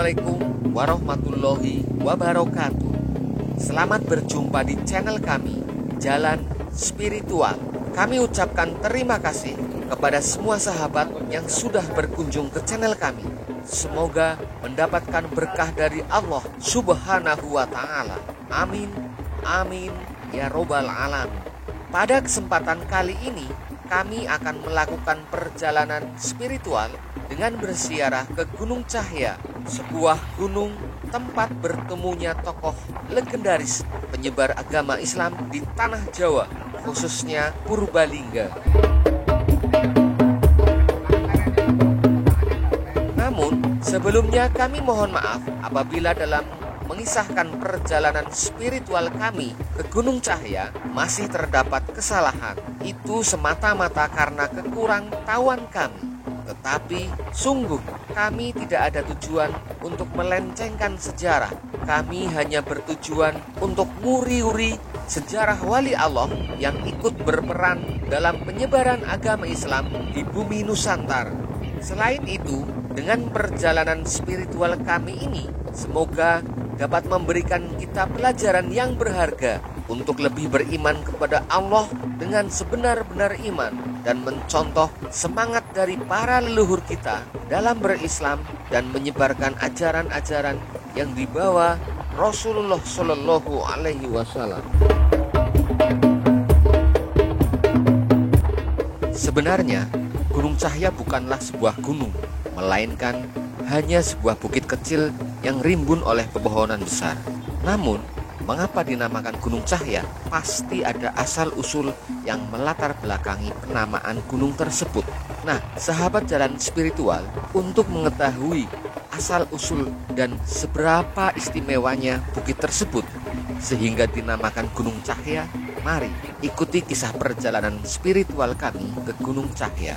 Assalamualaikum warahmatullahi wabarakatuh. Selamat berjumpa di channel kami, Jalan Spiritual. Kami ucapkan terima kasih kepada semua sahabat yang sudah berkunjung ke channel kami. Semoga mendapatkan berkah dari Allah Subhanahu wa Ta'ala. Amin, amin, ya Robbal Alamin. Pada kesempatan kali ini, kami akan melakukan perjalanan spiritual dengan berziarah ke Gunung Cahya, sebuah gunung tempat bertemunya tokoh legendaris penyebar agama Islam di tanah Jawa, khususnya Purbalingga. Namun, sebelumnya kami mohon maaf apabila dalam mengisahkan perjalanan spiritual kami ke Gunung Cahya masih terdapat kesalahan. Itu semata-mata karena kekurang tahuan kami. Tetapi sungguh kami tidak ada tujuan untuk melencengkan sejarah. Kami hanya bertujuan untuk nguri-uri sejarah wali Allah yang ikut berperan dalam penyebaran agama Islam di bumi Nusantara. Selain itu, dengan perjalanan spiritual kami ini, semoga dapat memberikan kita pelajaran yang berharga untuk lebih beriman kepada Allah dengan sebenar-benar iman dan mencontoh semangat dari para leluhur kita dalam berislam dan menyebarkan ajaran-ajaran yang dibawa Rasulullah Shallallahu Alaihi Wasallam. Sebenarnya Gunung Cahya bukanlah sebuah gunung, melainkan hanya sebuah bukit kecil yang rimbun oleh pepohonan besar. Namun, mengapa dinamakan Gunung Cahya? Pasti ada asal-usul yang melatar belakangi penamaan gunung tersebut. Nah, sahabat jalan spiritual, untuk mengetahui asal-usul dan seberapa istimewanya bukit tersebut sehingga dinamakan Gunung Cahya, mari ikuti kisah perjalanan spiritual kami ke Gunung Cahya.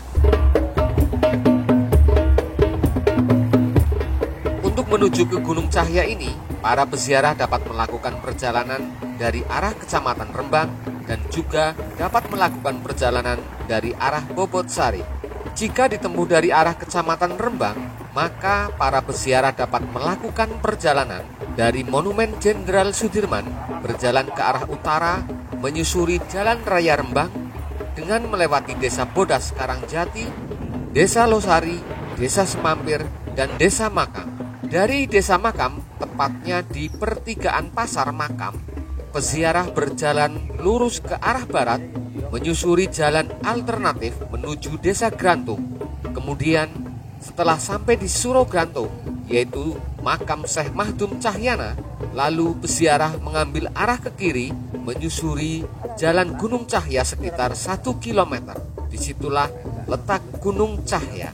Untuk menuju ke Gunung Cahya ini, para peziarah dapat melakukan perjalanan dari arah Kecamatan Rembang dan juga dapat melakukan perjalanan dari arah Bobotsari. Jika ditempuh dari arah Kecamatan Rembang, maka para peziarah dapat melakukan perjalanan dari Monumen Jenderal Sudirman berjalan ke arah utara, menyusuri Jalan Raya Rembang dengan melewati Desa Bodas Karangjati, Desa Losari, Desa Semampir, dan Desa Makam. Dari Desa Makam, tepatnya di pertigaan Pasar Makam, peziarah berjalan lurus ke arah barat, menyusuri jalan alternatif menuju Desa Grantung. Kemudian, setelah sampai di Suro Grantung, yaitu makam Syekh Mahdum Cahyana, lalu peziarah mengambil arah ke kiri, menyusuri jalan Gunung Cahya sekitar 1 km. Disitulah letak Gunung Cahya.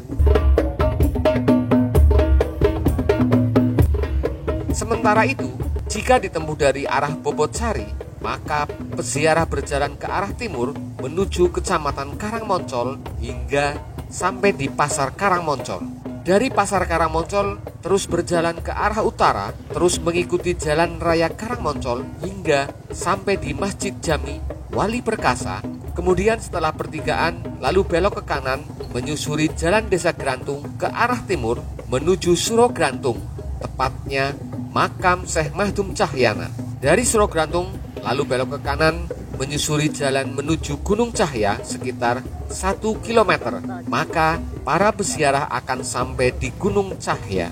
Sementara itu, jika ditempuh dari arah Bobotsari, maka peziarah berjalan ke arah timur menuju Kecamatan Karangmoncol hingga sampai di Pasar Karangmoncol. Dari Pasar Karangmoncol terus berjalan ke arah utara, terus mengikuti Jalan Raya Karangmoncol hingga sampai di Masjid Jami Wali Perkasa. Kemudian setelah pertigaan, lalu belok ke kanan menyusuri Jalan Desa Grantung ke arah timur menuju Suro Grantung, tepatnya makam Syekh Mahdum Cahyana. Dari Suro Grantung lalu belok ke kanan menyusuri jalan menuju Gunung Cahya sekitar 1 km. Maka para peziarah akan sampai di Gunung Cahya.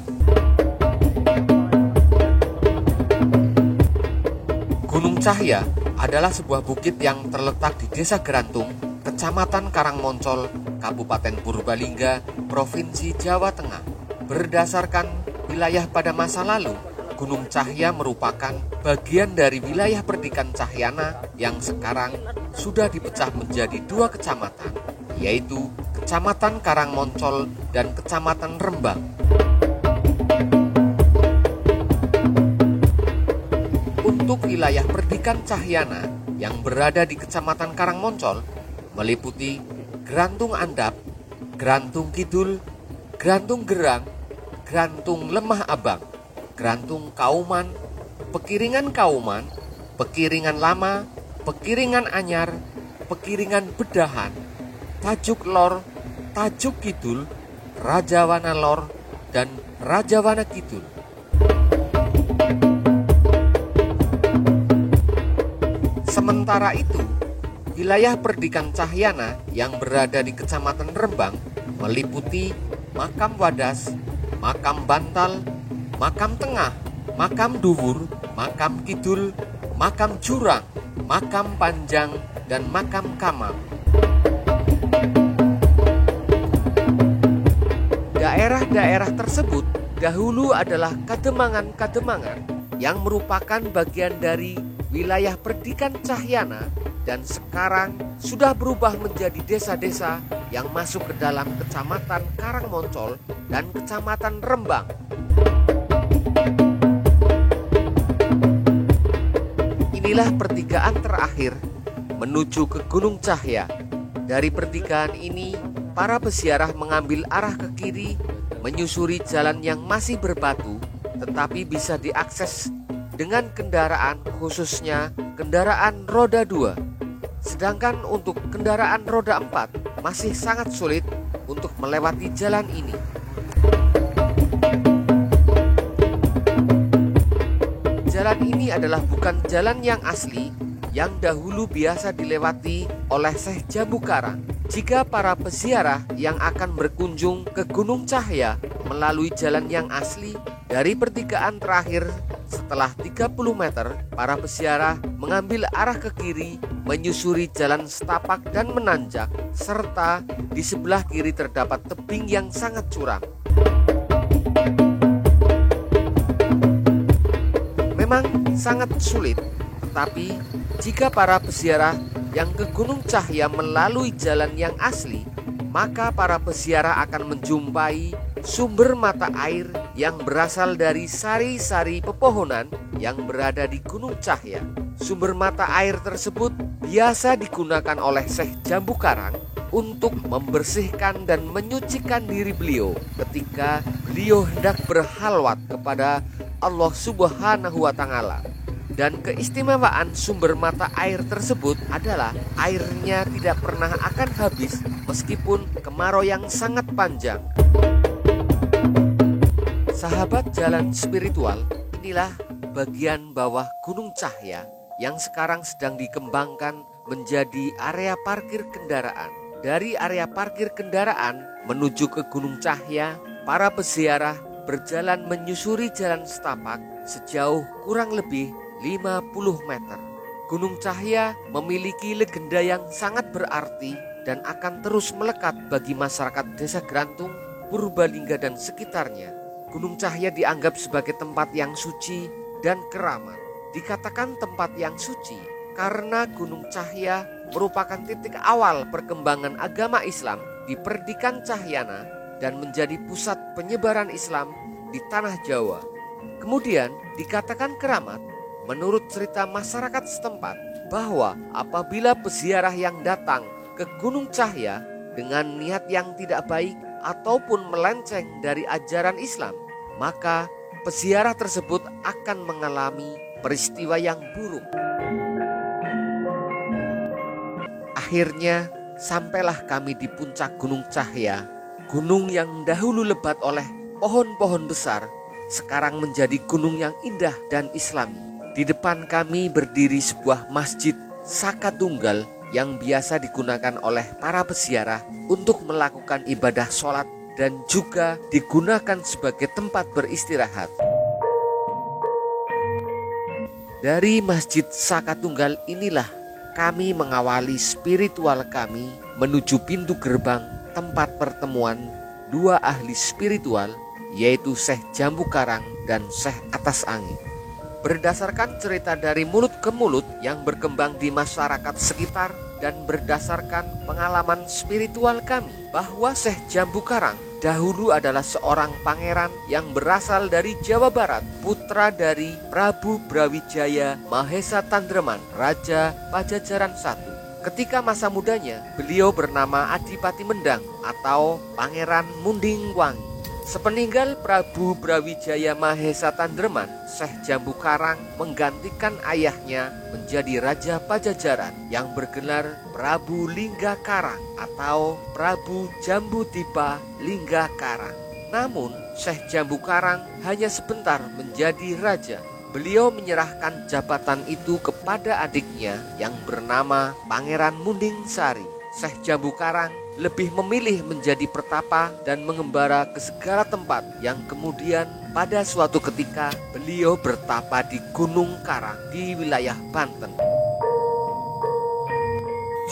Gunung Cahya adalah sebuah bukit yang terletak di Desa Grantung, Kecamatan Karangmoncol, Kabupaten Purbalingga, Provinsi Jawa Tengah. Berdasarkan wilayah pada masa lalu, Gunung Cahya merupakan bagian dari wilayah Perdikan Cahyana yang sekarang sudah dipecah menjadi 2 kecamatan, yaitu Kecamatan Karangmoncol dan Kecamatan Rembang. Untuk wilayah Perdikan Cahyana yang berada di Kecamatan Karangmoncol meliputi Grantung Andap, Grantung Kidul, Grantung Gerang, Grantung Lemah Abang, Grantung Kauman, Pekiringan Kauman, Pekiringan Lama, Pekiringan Anyar, Pekiringan Bedahan, Tajuk Lor, Tajuk Kidul, Rajawana Lor, dan Rajawana Kidul. Sementara itu, wilayah Perdikan Cahyana yang berada di Kecamatan Rembang meliputi Makam Wadas, Makam Bantal, Makam Tengah, Makam Duwur, Makam Kidul, Makam Jurang, Makam Panjang, dan Makam Kamang. Daerah-daerah tersebut dahulu adalah kademangan-kademangan yang merupakan bagian dari wilayah Perdikan Cahyana dan sekarang sudah berubah menjadi desa-desa yang masuk ke dalam Kecamatan Karangmoncol dan Kecamatan Rembang. Inilah pertigaan terakhir menuju ke Gunung Cahya. Dari pertigaan ini, para peziarah mengambil arah ke kiri, menyusuri jalan yang masih berbatu, tetapi bisa diakses dengan kendaraan, khususnya kendaraan roda 2. Sedangkan untuk kendaraan roda 4 masih sangat sulit untuk melewati jalan ini. Jalan ini adalah bukan jalan yang asli yang dahulu biasa dilewati oleh Syekh Jambu Karang. Jika para peziarah yang akan berkunjung ke Gunung Cahya melalui jalan yang asli, dari pertigaan terakhir setelah 30 meter, para peziarah mengambil arah ke kiri, menyusuri jalan setapak dan menanjak, serta di sebelah kiri terdapat tebing yang sangat curam. Memang sangat sulit, tetapi jika para peziarah yang ke Gunung Cahya melalui jalan yang asli, maka para peziarah akan menjumpai sumber mata air yang berasal dari sari-sari pepohonan yang berada di Gunung Cahya. Sumber mata air tersebut biasa digunakan oleh Syekh Jambu Karang untuk membersihkan dan menyucikan diri beliau ketika beliau hendak berhalwat kepada Allah Subhanahu wa Ta'ala. Dan keistimewaan sumber mata air tersebut adalah airnya tidak pernah akan habis meskipun kemarau yang sangat panjang. Sahabat jalan spiritual, inilah bagian bawah Gunung Cahya yang sekarang sedang dikembangkan menjadi area parkir kendaraan. Dari area parkir kendaraan menuju ke Gunung Cahya, para peziarah berjalan menyusuri jalan setapak sejauh kurang lebih 50 meter. Gunung Cahya memiliki legenda yang sangat berarti dan akan terus melekat bagi masyarakat Desa Grantung, Purbalingga dan sekitarnya. Gunung Cahya dianggap sebagai tempat yang suci dan keramat. Dikatakan tempat yang suci karena Gunung Cahya merupakan titik awal perkembangan agama Islam di Perdikan Cahyana dan menjadi pusat penyebaran Islam di tanah Jawa. Kemudian dikatakan keramat menurut cerita masyarakat setempat bahwa apabila peziarah yang datang ke Gunung Cahya dengan niat yang tidak baik ataupun melenceng dari ajaran Islam, maka peziarah tersebut akan mengalami peristiwa yang buruk. Akhirnya sampailah kami di puncak Gunung Cahya, gunung yang dahulu lebat oleh pohon-pohon besar, sekarang menjadi gunung yang indah dan islami. Di depan kami berdiri sebuah masjid Saka Tunggal yang biasa digunakan oleh para peziarah untuk melakukan ibadah sholat dan juga digunakan sebagai tempat beristirahat. Dari Masjid Saka Tunggal inilah kami mengawali spiritual kami menuju pintu gerbang tempat pertemuan dua ahli spiritual, yaitu Syekh Jambu Karang dan Syekh Atas Angin. Berdasarkan cerita dari mulut ke mulut yang berkembang di masyarakat sekitar dan berdasarkan pengalaman spiritual kami, bahwa Syekh Jambu Karang dahulu adalah seorang pangeran yang berasal dari Jawa Barat, putra dari Prabu Brawijaya Mahesa Tandreman, Raja Pajajaran I. Ketika masa mudanya, beliau bernama Adipati Mendang atau Pangeran Munding Wangi. Sepeninggal Prabu Brawijaya Mahesa Tandreman, Syekh Jambu Karang menggantikan ayahnya menjadi Raja Pajajaran yang bergelar Prabu Lingga Karang atau Prabu Jambudipa Lingga Karang. Namun Syekh Jambu Karang hanya sebentar menjadi raja. beliau menyerahkan jabatan itu kepada adiknya yang bernama Pangeran Munding Sari. Syekh Jambu Karang lebih memilih menjadi pertapa dan mengembara ke segala tempat, yang kemudian pada suatu ketika beliau bertapa di Gunung Karang di wilayah Banten.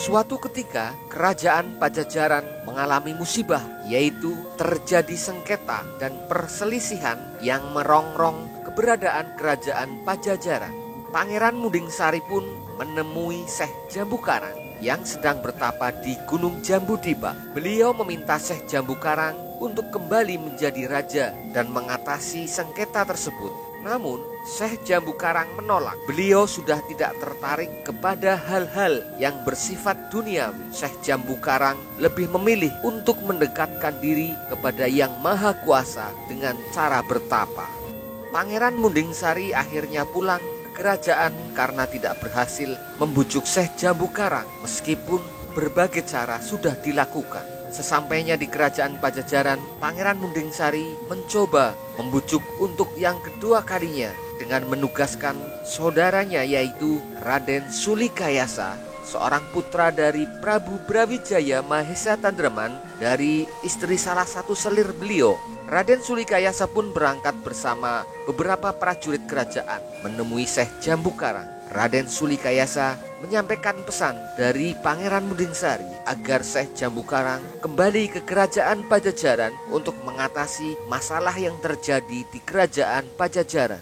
Suatu ketika kerajaan Pajajaran mengalami musibah, yaitu terjadi sengketa dan perselisihan yang merongrong keberadaan kerajaan Pajajaran. Pangeran Munding Sari pun menemui Syekh Jambu Karang yang sedang bertapa di Gunung Jambudipa. Beliau meminta Syekh Jambu Karang untuk kembali menjadi raja dan mengatasi sengketa tersebut. Namun Syekh Jambu Karang menolak. Beliau sudah tidak tertarik kepada hal-hal yang bersifat duniawi. Syekh Jambu Karang lebih memilih untuk mendekatkan diri kepada Yang Maha Kuasa dengan cara bertapa. Pangeran Munding Sari akhirnya pulang kerajaan karena tidak berhasil membujuk Syekh Jambu Karang meskipun berbagai cara sudah dilakukan. Sesampainya di kerajaan Pajajaran, Pangeran Munding Sari mencoba membujuk untuk yang kedua kalinya dengan menugaskan saudaranya yaitu Raden Sulikayasa, seorang putra dari Prabu Brawijaya Mahesa Tandraman dari istri salah satu selir beliau. Raden Sulikayasa pun berangkat bersama beberapa prajurit kerajaan menemui Syekh Jambu Karang. Raden Sulikayasa menyampaikan pesan dari Pangeran Munding Sari agar Syekh Jambu Karang kembali ke kerajaan Pajajaran untuk mengatasi masalah yang terjadi di kerajaan Pajajaran.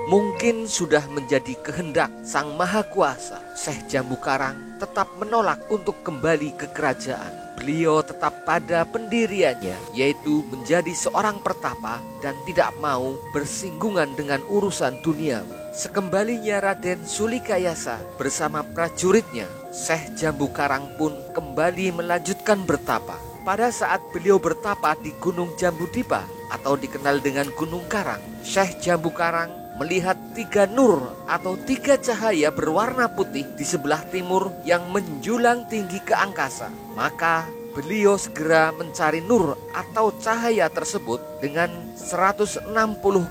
Mungkin sudah menjadi kehendak Sang Maha Kuasa, Syekh Jambu Karang tetap menolak untuk kembali ke kerajaan. Beliau tetap pada pendiriannya, yaitu menjadi seorang pertapa dan tidak mau bersinggungan dengan urusan duniawi. Sekembalinya Raden Sulikayasa bersama prajuritnya, Syekh Jambu Karang pun kembali melanjutkan bertapa. Pada saat beliau bertapa di Gunung Jambudipa atau dikenal dengan Gunung Karang, Syekh Jambu Karang melihat 3 nur atau 3 cahaya berwarna putih di sebelah timur yang menjulang tinggi ke angkasa. Maka beliau segera mencari nur atau cahaya tersebut dengan 160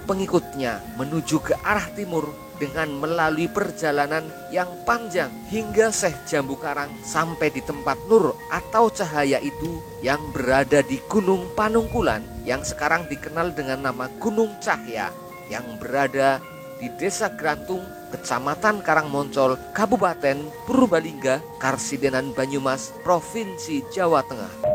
pengikutnya menuju ke arah timur dengan melalui perjalanan yang panjang hingga Syekh Jambu Karang sampai di tempat nur atau cahaya itu yang berada di Gunung Panungkulan yang sekarang dikenal dengan nama Gunung Cahya, yang berada di Desa Grantung, Kecamatan Karangmoncol, Kabupaten Purbalingga, Karsidenan Banyumas, Provinsi Jawa Tengah.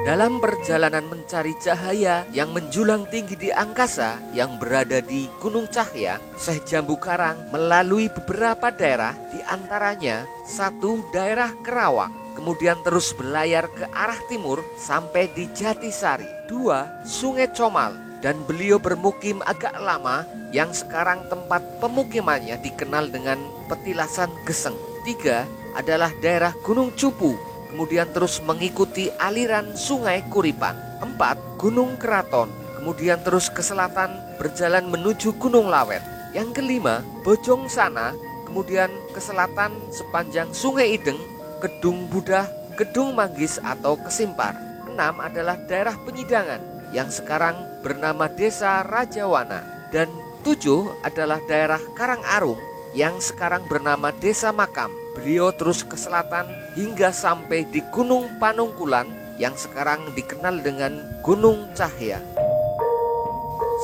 Dalam perjalanan mencari cahaya yang menjulang tinggi di angkasa yang berada di Gunung Cahya, Syekh Jambu Karang melalui beberapa daerah, di antaranya 1 daerah Kerawang, kemudian terus berlayar ke arah timur sampai di Jatisari. 2 Sungai Comal, dan beliau bermukim agak lama yang sekarang tempat pemukimannya dikenal dengan Petilasan Geseng. 3 adalah daerah Gunung Cupu, kemudian terus mengikuti aliran Sungai Kuripan. 4 Gunung Keraton, kemudian terus ke selatan berjalan menuju Gunung Lawet. Yang kelima Bojong Sana, kemudian ke selatan sepanjang Sungai Ideng, Kedung Budah, Kedung Manggis atau Kesimpar. 6 adalah daerah Penyidangan yang sekarang bernama Desa Rajawana, dan 7 adalah daerah Karangarum yang sekarang bernama Desa Makam. Beliau terus ke selatan hingga sampai di Gunung Panungkulan yang sekarang dikenal dengan Gunung Cahya.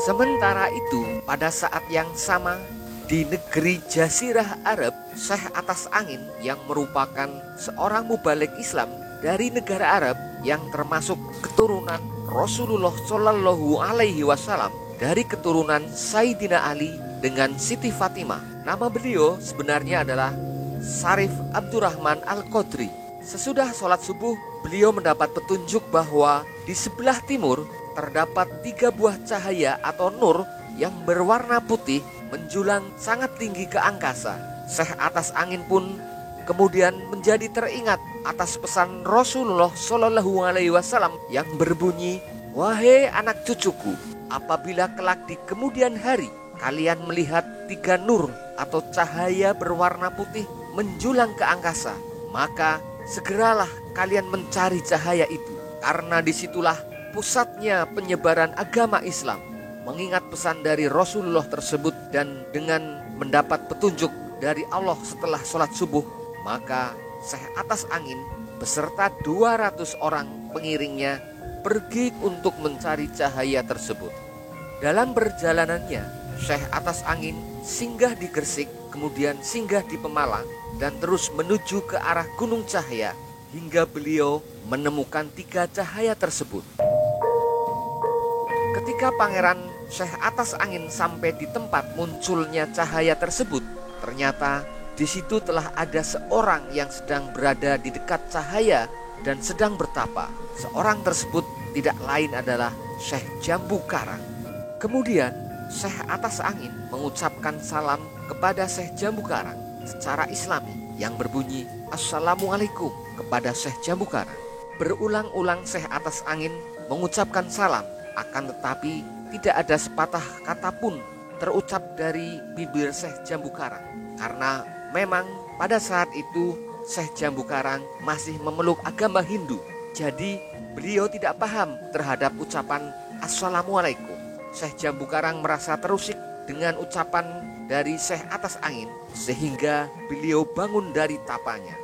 Sementara itu, pada saat yang sama di negeri Jazirah Arab, Syekh Atas Angin yang merupakan seorang mubalik Islam dari negara Arab yang termasuk keturunan Rasulullah Shallallahu Alaihi Wasallam dari keturunan Sayyidina Ali dengan Siti Fatimah. Nama beliau sebenarnya adalah Syarif Abdurrahman Al-Qadri. Sesudah sholat subuh, beliau mendapat petunjuk bahwa di sebelah timur terdapat 3 buah cahaya atau nur yang berwarna putih menjulang sangat tinggi ke angkasa. Syekh Atas Angin pun kemudian menjadi teringat atas pesan Rasulullah Shallallahu Alaihi Wasallam yang berbunyi, "Wahai anak cucuku, apabila kelak di kemudian hari kalian melihat 3 nur atau cahaya berwarna putih menjulang ke angkasa, maka segeralah kalian mencari cahaya itu, karena disitulah pusatnya penyebaran agama Islam." mengingat pesan dari Rasulullah tersebut dan dengan mendapat petunjuk dari Allah setelah sholat subuh, maka Syekh Atas Angin beserta 200 orang pengiringnya pergi untuk mencari cahaya tersebut. Dalam perjalanannya, Syekh Atas Angin singgah di Gresik, kemudian singgah di Pemalang, dan terus menuju ke arah Gunung Cahya hingga beliau menemukan 3 cahaya tersebut. Ketika Pangeran Syekh Atas Angin sampai di tempat munculnya cahaya tersebut, ternyata di situ telah ada seorang yang sedang berada di dekat cahaya dan sedang bertapa. Seorang tersebut tidak lain adalah Syekh Jambu Karang. Kemudian Syekh Atas Angin mengucapkan salam kepada Syekh Jambu Karang secara Islami yang berbunyi Assalamualaikum kepada Syekh Jambu Karang. Berulang-ulang Syekh Atas Angin mengucapkan salam, akan tetapi tidak ada sepatah kata pun terucap dari bibir Syekh Jambu Karang, karena memang pada saat itu Syekh Jambu Karang masih memeluk agama Hindu. Jadi beliau tidak paham terhadap ucapan Assalamualaikum. Syekh Jambu Karang merasa terusik dengan ucapan dari Syekh Atas Angin, sehingga beliau bangun dari tapanya.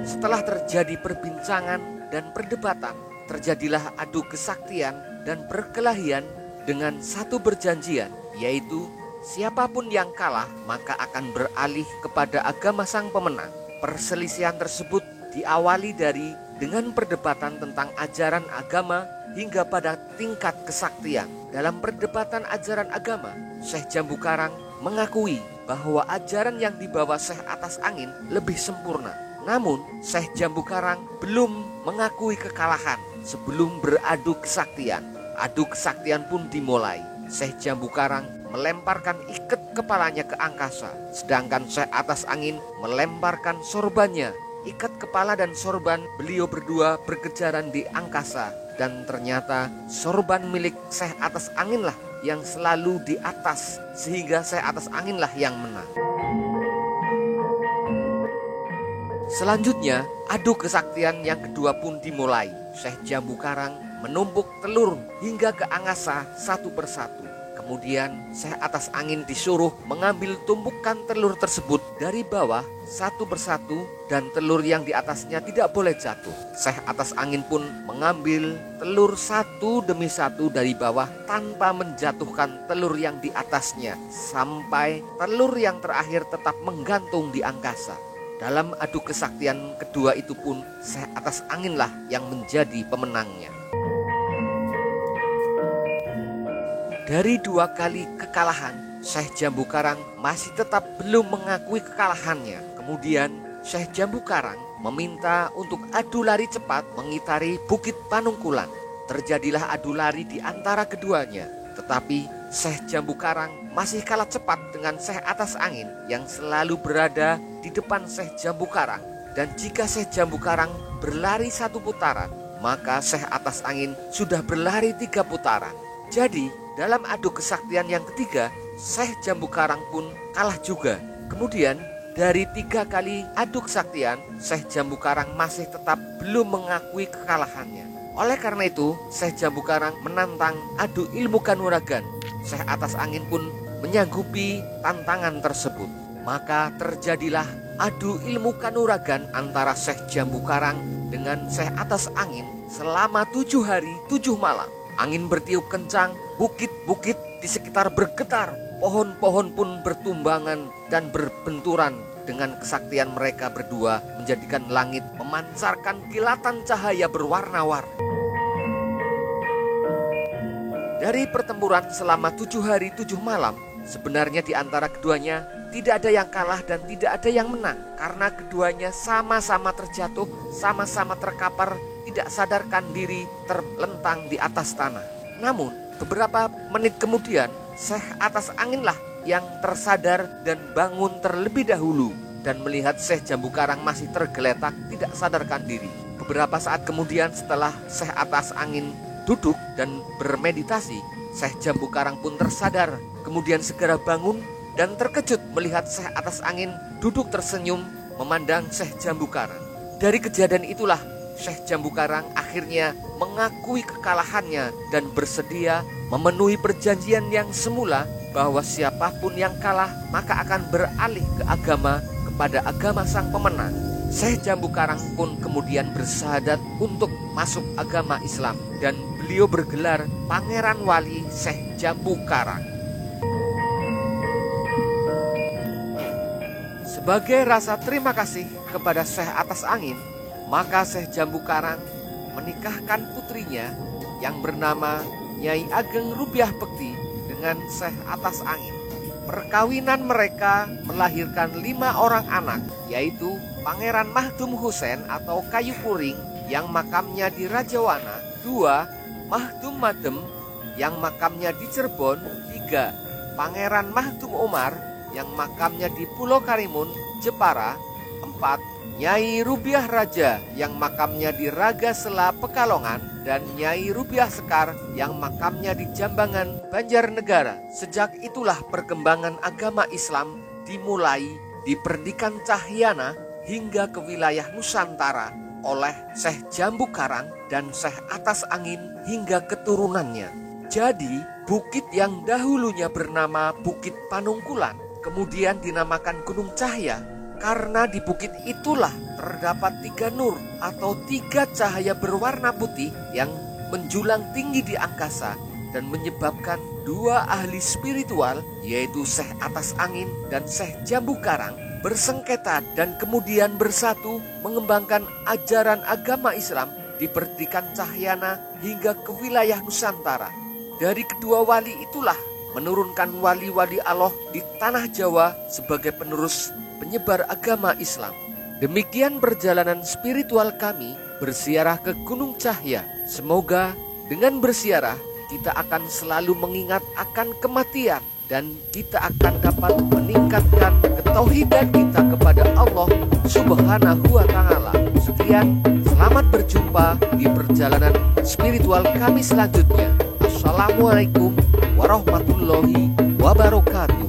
Setelah terjadi perbincangan dan perdebatan, terjadilah adu kesaktian dan perkelahian dengan satu perjanjian, yaitu siapapun yang kalah maka akan beralih kepada agama sang pemenang. Perselisihan tersebut diawali dengan perdebatan tentang ajaran agama hingga pada tingkat kesaktian. Dalam perdebatan ajaran agama, Syekh Jambu Karang mengakui bahwa ajaran yang dibawa Syekh Atas Angin lebih sempurna. Namun Syekh Jambu Karang belum mengakui kekalahan sebelum beradu kesaktian. Adu kesaktian pun dimulai. Syekh Jambu Karang melemparkan ikat kepalanya ke angkasa, sedangkan Syekh Atas Angin melemparkan sorbannya. Ikat kepala dan sorban beliau berdua berkejaran di angkasa, dan ternyata sorban milik Syekh Atas Angin lah yang selalu di atas, sehingga Syekh Atas Angin lah yang menang. Selanjutnya, adu kesaktian yang kedua pun dimulai. Syekh Jambu Karang menumpuk telur hingga ke angkasa satu persatu. Kemudian Syekh Atas Angin disuruh mengambil tumpukan telur tersebut dari bawah satu persatu, dan telur yang di atasnya tidak boleh jatuh. Syekh Atas Angin pun mengambil telur satu demi satu dari bawah tanpa menjatuhkan telur yang di atasnya, sampai telur yang terakhir tetap menggantung di angkasa. Dalam adu kesaktian kedua itu pun Syekh Atas Angin lah yang menjadi pemenangnya. Dari 2 kali kekalahan, Syekh Jambu Karang masih tetap belum mengakui kekalahannya. Kemudian Syekh Jambu Karang meminta untuk adu lari cepat mengitari Bukit Panungkulan. Terjadilah adu lari di antara keduanya, tetapi Syekh Jambu Karang masih kalah cepat dengan Syekh Atas Angin yang selalu berada di depan Syekh Jambu Karang. Dan jika Syekh Jambu Karang berlari 1 putaran, maka Syekh Atas Angin sudah berlari 3 putaran. Jadi dalam adu kesaktian yang ketiga, Syekh Jambu Karang pun kalah juga. Kemudian dari 3 kali adu kesaktian, Syekh Jambu Karang masih tetap belum mengakui kekalahannya. Oleh karena itu, Syekh Jambu Karang menantang adu ilmu kanuragan. Syekh Atas Angin pun menyanggupi tantangan tersebut. Maka terjadilah adu ilmu kanuragan antara Syekh Jambu Karang dengan Syekh Atas Angin selama 7 hari 7 malam. Angin bertiup kencang, bukit-bukit di sekitar bergetar, pohon-pohon pun bertumbangan dan berbenturan. Dengan kesaktian mereka berdua menjadikan langit memancarkan kilatan cahaya berwarna-warni. Dari pertempuran selama 7 hari 7 malam, sebenarnya di antara keduanya tidak ada yang kalah dan tidak ada yang menang, karena keduanya sama-sama terjatuh, sama-sama terkapar, tidak sadarkan diri, terlentang di atas tanah. Namun beberapa menit kemudian Syekh Atas Angin lah yang tersadar dan bangun terlebih dahulu, dan melihat Syekh Jambu Karang masih tergeletak tidak sadarkan diri. Beberapa saat kemudian setelah Syekh Atas Angin duduk dan bermeditasi, Syekh Jambu Karang pun tersadar, kemudian segera bangun dan terkejut melihat Syekh Atas Angin duduk tersenyum memandang Syekh Jambu Karang. Dari kejadian itulah Syekh Jambu Karang akhirnya mengakui kekalahannya dan bersedia memenuhi perjanjian yang semula bahwa siapapun yang kalah maka akan beralih ke kepada agama sang pemenang. Syekh Jambu Karang pun kemudian bersahadat untuk masuk agama Islam dan beliau bergelar Pangeran Wali Syekh Jambu Karang. Sebagai rasa terima kasih kepada Syekh Atas Angin, maka Syekh Jambu Karang menikahkan putrinya yang bernama Nyai Ageng Rupiah Bekti dengan Syekh Atas Angin. Perkawinan mereka melahirkan 5 orang anak, yaitu Pangeran Mahdum Husein atau Kayu Puring yang makamnya di Rajawana, 2 Mahdum Madem yang makamnya di Cirebon, 3 Pangeran Mahdum Umar yang makamnya di Pulau Karimun, Jepara, 4 Nyai Rupiah Raja yang makamnya di Raga Sela, Pekalongan, dan Nyai Rupiah Sekar yang makamnya di Jambangan, Banjarnegara. Sejak itulah perkembangan agama Islam dimulai di Perdikan Cahyana hingga ke wilayah Nusantara oleh Syekh Jambu Karang dan Syekh Atas Angin hingga keturunannya. Jadi, bukit yang dahulunya bernama Bukit Panungkulan kemudian dinamakan Gunung Cahya, karena di bukit itulah terdapat 3 nur atau 3 cahaya berwarna putih yang menjulang tinggi di angkasa dan menyebabkan 2 ahli spiritual yaitu Syekh Atas Angin dan Syekh Jambu Karang bersengketa dan kemudian bersatu mengembangkan ajaran agama Islam di Perdikan Cahyana hingga ke wilayah Nusantara. Dari kedua wali itulah menurunkan wali-wali Allah di tanah Jawa sebagai penerus penyebar agama Islam. Demikian perjalanan spiritual kami bersiarah ke Gunung Cahya. Semoga dengan bersiarah kita akan selalu mengingat akan kematian dan kita akan dapat meningkatkan ketauhidan kita kepada Allah Subhanahu wa Ta'ala. Sekian, selamat berjumpa di perjalanan spiritual kami selanjutnya. Assalamualaikum warahmatullahi wabarakatuh.